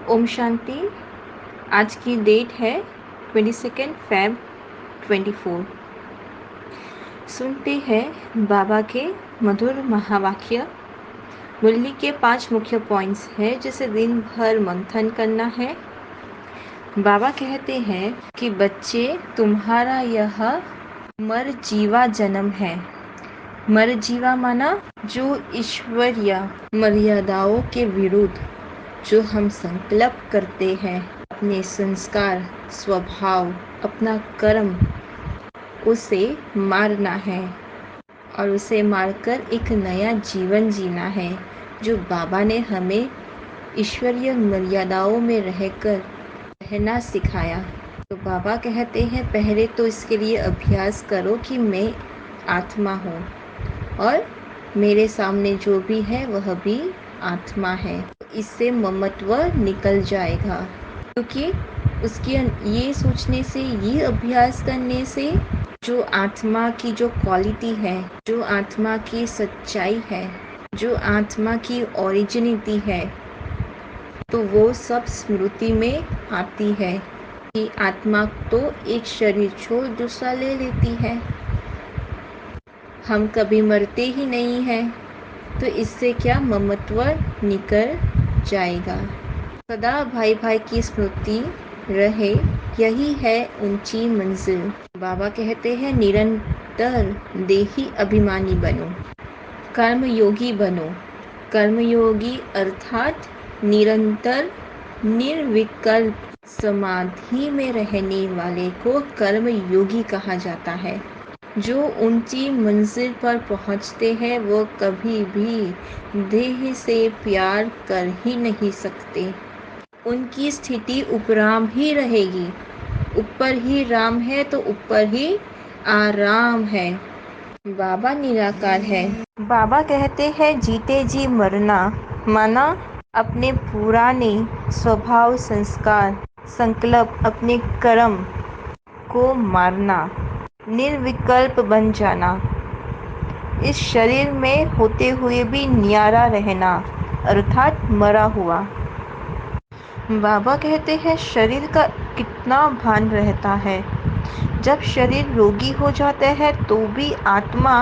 ओम शांति। आज की डेट है 22 Feb 24। सुनते हैं बाबा के मधुर महावाक्य। मुरली के 5 मुख्य पॉइंट्स हैं जिसे दिन भर मंथन करना है। बाबा कहते हैं कि बच्चे, तुम्हारा यह मरजीवा जन्म है। मरजीवा माना जो ईश्वरीय मर्यादाओं के विरुद्ध जो हम संकल्प करते हैं, अपने संस्कार, स्वभाव, अपना कर्म, उसे मारना है और उसे मारकर एक नया जीवन जीना है जो बाबा ने हमें ईश्वरीय मर्यादाओं में रहकर रहना सिखाया। तो बाबा कहते हैं पहले तो इसके लिए अभ्यास करो कि मैं आत्मा हूँ और मेरे सामने जो भी है वह भी आत्मा है। इससे ममत्व निकल जाएगा, क्योंकि उसकी ये सोचने से, ये अभ्यास करने से जो आत्मा की जो क्वालिटी है, जो आत्मा की सच्चाई है, जो आत्मा की ओरिजिनिटी है, तो वो सब स्मृति में आती है कि आत्मा तो एक शरीर छोड़ दूसरा ले लेती है, हम कभी मरते ही नहीं हैं। तो इससे क्या ममत्व निकल जाएगा। सदा भाई भाई की स्मृति रहे, यही है ऊंची मंजिल। बाबा कहते हैं निरंतर देही अभिमानी बनो, कर्मयोगी बनो। कर्मयोगी अर्थात निरंतर निर्विकल्प समाधि में रहने वाले को कर्मयोगी कहा जाता है। जो ऊंची मंजिल पर पहुंचते हैं वो कभी भी देह से प्यार कर ही नहीं सकते। उनकी स्थिति उपराम ही रहेगी। ऊपर ही राम है तो ऊपर ही आराम है। बाबा निराकार है। बाबा कहते हैं जीते जी मरना माना अपने पुराने स्वभाव, संस्कार, संकल्प, अपने कर्म को मारना, निर्विकल्प बन जाना, इस शरीर में होते हुए भी न्यारा रहना अर्थात मरा हुआ। बाबा कहते हैं शरीर का कितना भान रहता है। जब शरीर रोगी हो जाता है तो भी आत्मा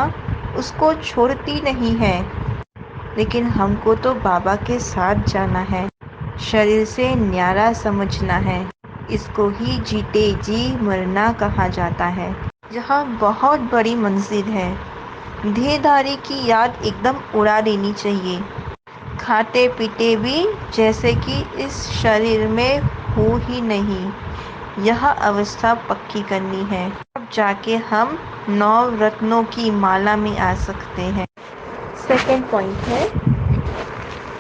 उसको छोड़ती नहीं है, लेकिन हमको तो बाबा के साथ जाना है, शरीर से न्यारा समझना है। इसको ही जीते जी मरना कहा जाता है। जहाँ बहुत बड़ी मंजिल है। देहधारी की याद एकदम उड़ा देनी चाहिए। खाते पीते भी जैसे कि इस शरीर में हो ही नहीं, यह अवस्था पक्की करनी है। अब जाके हम 9 रत्नों की माला में आ सकते हैं। सेकंड पॉइंट है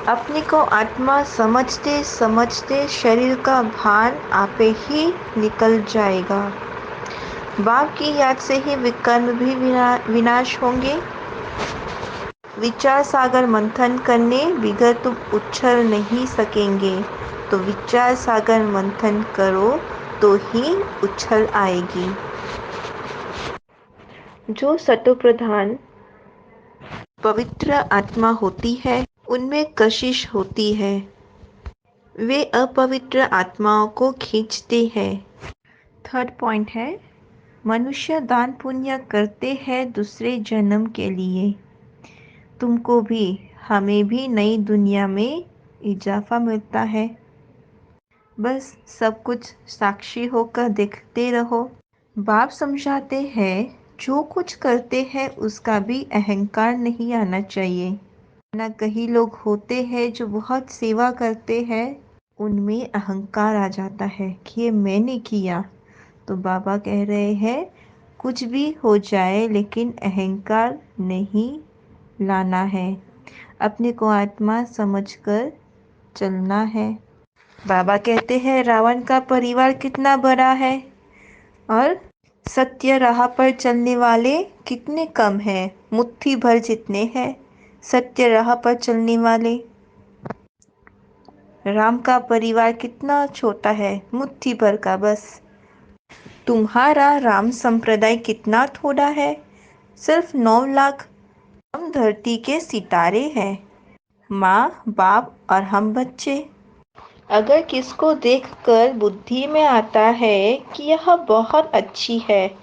अपने को आत्मा समझते समझते शरीर का भान आपे ही निकल जाएगा। बाप की याद से ही विकर्म भी विनाश होंगे। विचार सागर मंथन करने बिगर तुम उछल नहीं सकेंगे, तो विचार सागर मंथन करो तो ही उछल आएगी। जो सतो प्रधान पवित्र आत्मा होती है उनमें कशिश होती है, वे अपवित्र आत्माओं को खींचते हैं। थर्ड पॉइंट है मनुष्य दान पुण्य करते हैं दूसरे जन्म के लिए। तुमको भी, हमें भी नई दुनिया में इजाफा मिलता है। बस सब कुछ साक्षी होकर देखते रहो। बाप समझाते हैं जो कुछ करते हैं उसका भी अहंकार नहीं आना चाहिए। ना कई लोग होते हैं जो बहुत सेवा करते हैं, उनमें अहंकार आ जाता है कि ये मैंने किया। तो बाबा कह रहे हैं कुछ भी हो जाए लेकिन अहंकार नहीं लाना है, अपने को आत्मा समझकर चलना है। बाबा कहते हैं रावण का परिवार कितना बड़ा है और सत्य राह पर चलने वाले कितने कम हैं, मुट्ठी भर जितने हैं सत्य राह पर चलने वाले। राम का परिवार कितना छोटा है, मुट्ठी भर का बस। तुम्हारा राम संप्रदाय कितना थोड़ा है, सिर्फ 9 लाख। हम धरती के सितारे हैं, माँ बाप और हम बच्चे। अगर किसको देखकर बुद्धि में आता है कि यह बहुत अच्छी है,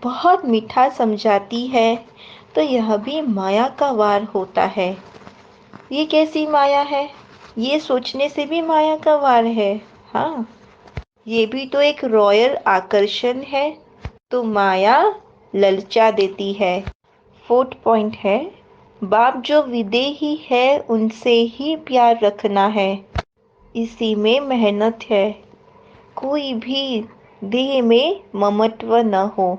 बहुत मीठा समझाती है, तो यह भी माया का वार होता है। ये कैसी माया है? ये सोचने से भी माया का वार है। हाँ, ये भी तो एक रॉयल आकर्षण है। तो माया ललचा देती है। 4th पॉइंट है, बाप जो विदेही है उनसे ही प्यार रखना है। इसी में मेहनत है। कोई भी देह में ममत्व न हो।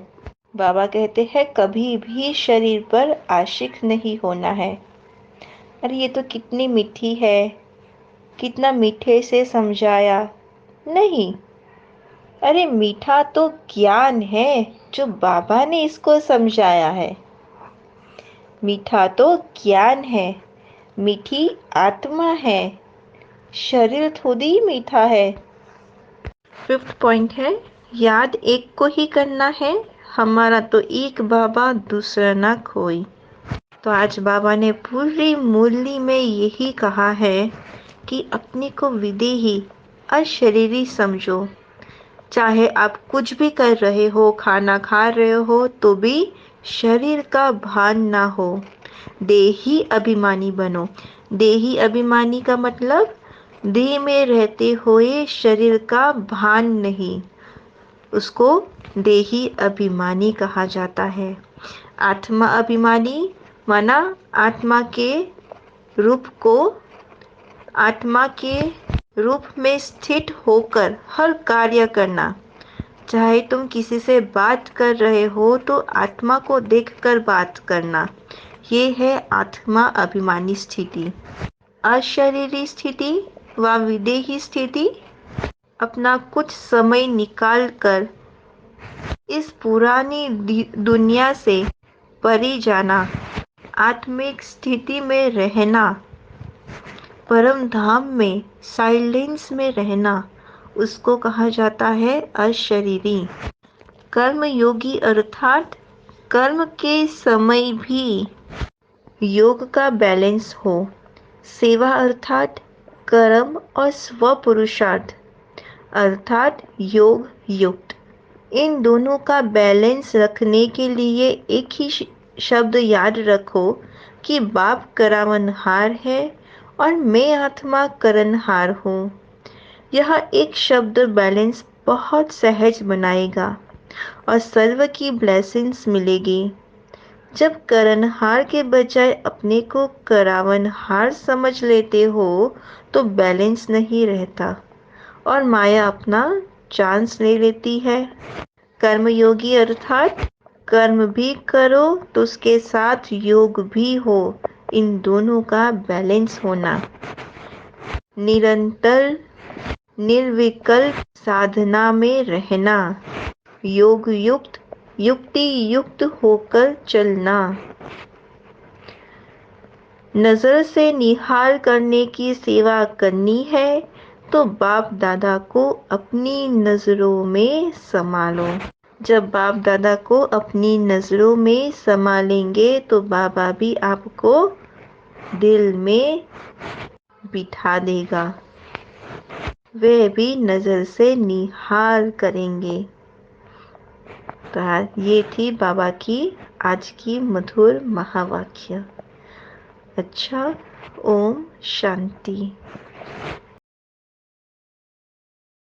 बाबा कहते हैं कभी भी शरीर पर आशिक नहीं होना है। अरे ये तो कितनी मीठी है, कितना मीठे से समझाया। नहीं, अरे मीठा तो ज्ञान है जो बाबा ने इसको समझाया है। मीठा तो ज्ञान है, मीठी आत्मा है, शरीर खुद ही मीठा है। 5th पॉइंट है, याद एक को ही करना है, हमारा तो एक बाबा दूसरा ना कोई। तो आज बाबा ने पूरी मुरली में यही कहा है कि अपने को विदेही अशरीरी समझो। चाहे आप कुछ भी कर रहे हो, खाना खा रहे हो, तो भी शरीर का भान ना हो। देही अभिमानी बनो। देही अभिमानी का मतलब देह में रहते हुए शरीर का भान नहीं, उसको देही अभिमानी कहा जाता है। आत्मा अभिमानी माना आत्मा के रूप में स्थित होकर हर कार्य करना। चाहे तुम किसी से बात कर रहे हो तो आत्मा को देखकर बात करना। ये है आत्मा अभिमानी स्थिति। अशरीरी स्थिति व विदेही स्थिति, अपना कुछ समय निकाल कर इस पुरानी दुनिया से परे जाना, आत्मिक स्थिति में रहना, परम धाम में साइलेंस में रहना, उसको कहा जाता है अशरीरी। कर्म योगी अर्थात कर्म के समय भी योग का बैलेंस हो। सेवा अर्थात कर्म और स्व पुरुषार्थ अर्थात योग युक्त। इन दोनों का बैलेंस रखने के लिए एक ही शब्द याद रखो कि बाप करावनहार है और मैं आत्मा करनहार हूँ। यह एक शब्द बैलेंस बहुत सहज बनाएगा और सर्व की ब्लेसिंग्स मिलेगी। जब करनहार के बजाय अपने को करावनहार समझ लेते हो तो बैलेंस नहीं रहता और माया अपना चांस ले लेती है। कर्मयोगी अर्थात कर्म भी करो तो उसके साथ योग भी हो, इन दोनों का बैलेंस होना। निरंतर निर्विकल्प साधना में रहना, योग युक्त युक्ति युक्त होकर चलना। नज़र से निहाल करने की सेवा करनी है तो बाप दादा को अपनी नज़रों में संभालो। जब बाप दादा को अपनी नज़रों में संभालेंगे तो बाबा भी आपको दिल में बिठा देगा, वे भी नज़र से निहाल करेंगे। तो ये थी बाबा की आज की मधुर महावाक्य। अच्छा, ओम शांति।